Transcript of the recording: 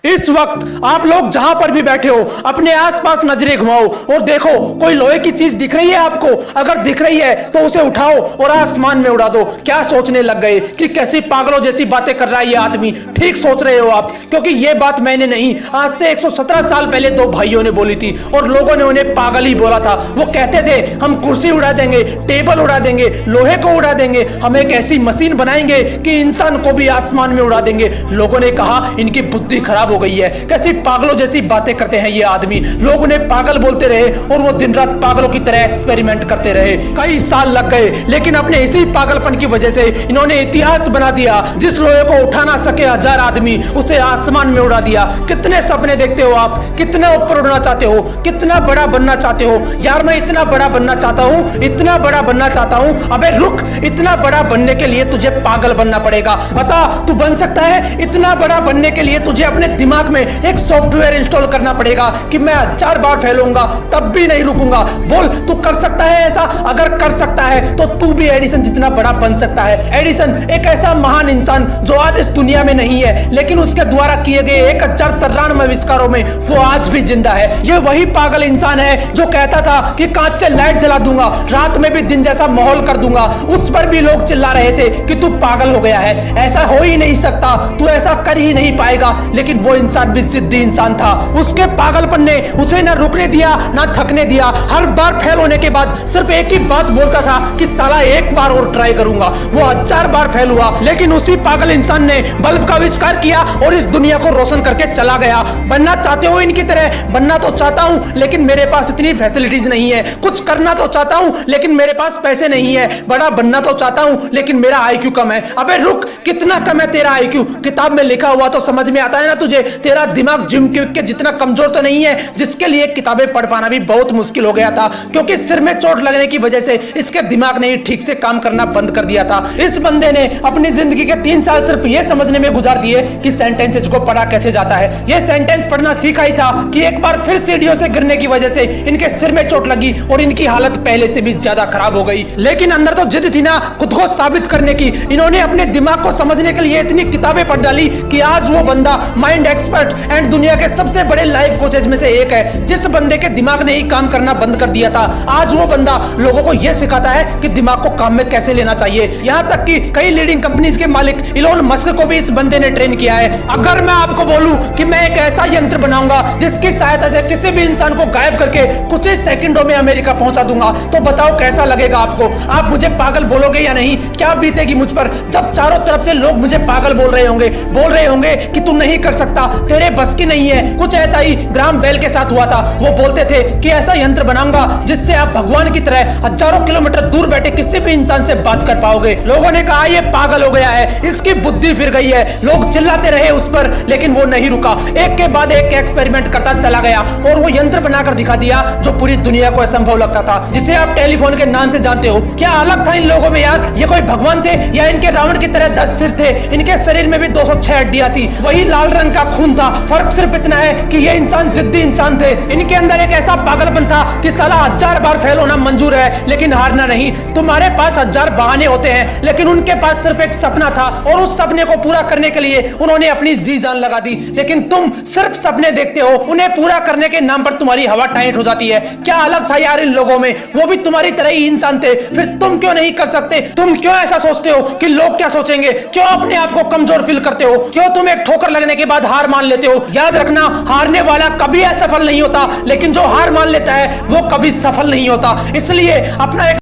इस वक्त आप लोग जहां पर भी बैठे हो अपने आसपास नजरें घुमाओ और देखो कोई लोहे की चीज दिख रही है आपको। अगर दिख रही है तो उसे उठाओ और आसमान में उड़ा दो। क्या सोचने लग गए कि कैसी पागलों जैसी बातें कर रहा है ये आदमी। ठीक सोच रहे हो आप, क्योंकि ये बात मैंने नहीं, आज से 117 साल पहले दो भाइयों ने बोली थी और लोगों ने उन्हें पागल ही बोला था। वो कहते थे हम कुर्सी उड़ा देंगे, टेबल उड़ा देंगे, लोहे को उड़ा देंगे, हम एक ऐसी मशीन बनाएंगे कि इंसान को भी आसमान में उड़ा देंगे। लोगों ने कहा इनकी बुद्धि खराब हो गई है, कैसी पागलों जैसी बातें करते हैं ये आदमी। लोग उन्हें पागल बोलते रहे और वो दिन रात पागलों की तरह एक्सपेरिमेंट करते रहे। कई साल लग गए, लेकिन अपने इसी पागलपन की वजह से इन्होंने इतिहास बना दिया। जिस लोहे को उठा ना सके 1000 आदमी, उसे आसमान में उड़ा दिया। कितने सपने देखते हो आप, कितना ऊपर उड़ना चाहते हो, कितना बड़ा बनना चाहते हो। यार मैं इतना बड़ा बनना चाहता हूं, इतना बड़ा बनना चाहता हूं। अबे रुक, इतना बड़ा बनने के लिए तुझे पागल बनना पड़ेगा। बता तू बन सकता है? इतना बड़ा बनने के लिए तुझे अपने दिमाग में एक सॉफ्टवेयर इंस्टॉल करना पड़ेगा कि मैं 1000 बार फैलूंगा तब भी नहीं रुकूंगा। बोल तू कर सकता है ऐसा? अगर कर सकता है तो तू भी एडिसन जितना बड़ा बन सकता है। एडिसन एक ऐसा महान इंसान जो आज इस दुनिया में नहीं है, लेकिन उसके द्वारा किए गए 1093 आविष्कारों में वो आज भी जिंदा है। ये वही पागल इंसान है जो कहता था कि कांच से लाइट जला दूंगा, रात में भी दिन जैसा माहौल कर दूंगा। उस पर भी लोग चिल्ला रहे थे कि तू पागल हो गया है, ऐसा हो ही नहीं सकता, तू ऐसा कर ही नहीं पाएगा। लेकिन वो इंसान भी जिद्दी इंसान था। उसके पागलपन ने उसे ना रुकने दिया ना थकने दिया। हर बार फेल होने के बाद सिर्फ एक ही बात बोलता था कि साला एक बार और ट्राई करूंगा। वो 1000 बार फेल हुआ, लेकिन उसी पागल इंसान ने बल्ब का आविष्कार किया और इस दुनिया को रोशन करके चला गया। बनना चाहते हो इनकी तरह? बनना तो चाहता हूं, लेकिन मेरे पास इतनी फैसिलिटीज नहीं है। कुछ करना तो चाहता हूं, लेकिन मेरे पास पैसे नहीं है। बड़ा बनना तो चाहता हूं, लेकिन मेरा आईक्यू कम है। अबे रुक, कितना कम है तेरा आईक्यू? किताब में लिखा हुआ तो समझ में आता है ना तुझे। तेरा दिमाग जिम के जितना कमजोर तो नहीं है, जिसके लिए किताबें पढ़ पाना भी बहुत मुश्किल हो गया था, क्योंकि सिर में चोट लगने की वजह से इसके दिमाग ने ठीक से काम करना बंद कर दिया था। इस बंदे ने अपनी जिंदगी के 3 साल सिर्फ ये समझने में गुजार दिए कि सेंटेंसेस को पढ़ा कैसे जाता है। ये सेंटेंस पढ़ना सीखा ही था कि एक बार फिर सीढ़ियों से गिरने की वजह से इनके सिर में चोट लगी और इनकी हालत पहले से भी ज्यादा खराब हो गई। लेकिन अंदर तो जिद थी ना खुद को साबित करने की। इन्होंने अपने दिमाग को समझने के लिए इतनी किताबें पढ़ डाली कि आज वो बंदा माइंड एक्सपर्ट एंड दुनिया के सबसे बड़े लाइफ कोचेज में से एक है। जिस बंदे के दिमाग ने ही काम करना बंद कर दिया था, आज वो बंदा लोगों को यह सिखाता है कि दिमाग को काम में कैसे लेना चाहिए। यहां तक कि कई लीडिंग कंपनीज के मालिक इलोन मस्क को भी इस बंदे ने ट्रेन किया है। अगर मैं आपको बोलूं कि मैं एक ऐसा यंत्र बनाऊंगा जिसकी सहायता से किसी भी इंसान को गायब करके कुछ ही सेकंडों में अमेरिका पहुंचा दूंगा, तो बताओ कैसा लगेगा आपको? आप मुझे पागल बोलोगे या नहीं? क्या बीतेगी मुझ पर जब चारों तरफ से लोग मुझे पागल बोल रहे होंगे कि तू नहीं कर सकता, तेरे बस की नहीं है। कुछ ऐसा ही ग्राहम बेल के साथ हुआ था। वो बोलते थे कि ऐसा यंत्र बनाऊंगा जिससे आप भगवान की तरह हजारों किलोमीटर दूर बैठे किसी भी इंसान से बात कर पाओगे। लोगों ने कहा ये पागल हो गया है, इसकी बुद्धि फिर गई है। लोग चिल्लाते रहे उस पर, लेकिन वो नहीं रुका। एक के बाद एक एक्सपेरिमेंट करता चला गया और वो यंत्र बनाकर दिखा दिया जो पूरी दुनिया को असंभव लगता था, जिसे आप टेलीफोन के नाम से जानते हो। क्या अलग था इन लोगों में यार? ये कोई भगवान थे या इनके रावण की तरह 10 सिर थे? इनके शरीर में भी 206 हड्डियां थी, वही लाल रंग का खून था। फर्क सिर्फ इतना है कि ये इंसान जिद्दी इंसान थे। इनके अंदर एक ऐसा पागलपन था कि साला 1000 बार फेल होना मंजूर है लेकिन हारना नहीं। तुम्हारे पास 1000 बहाने होते हैं, लेकिन उनके पास सिर्फ एक सपना था और उस सपने को पूरा करने के लिए उन्होंने अपनी जी जान लगा दी। लेकिन तुम सिर्फ सपने देखते हो, उन्हें पूरा करने के नाम पर तुम्हारी हवा टाइट हो जाती है। क्या अलग था यार इन लोगों में? वो भी तुम्हारी तरह ही इंसान थे, फिर तुम क्यों नहीं कर सकते? तुम क्यों ऐसा सोचते हो कि लोग क्या सोचेंगे? क्यों अपने आप को कमजोर फील करते हो? क्यों तुम एक ठोकर लगने के बाद हार मान लेते हो? याद रखना, हारने वाला कभी असफल नहीं होता, लेकिन जो हार मान लेता है वो कभी सफल नहीं होता। इसलिए अपना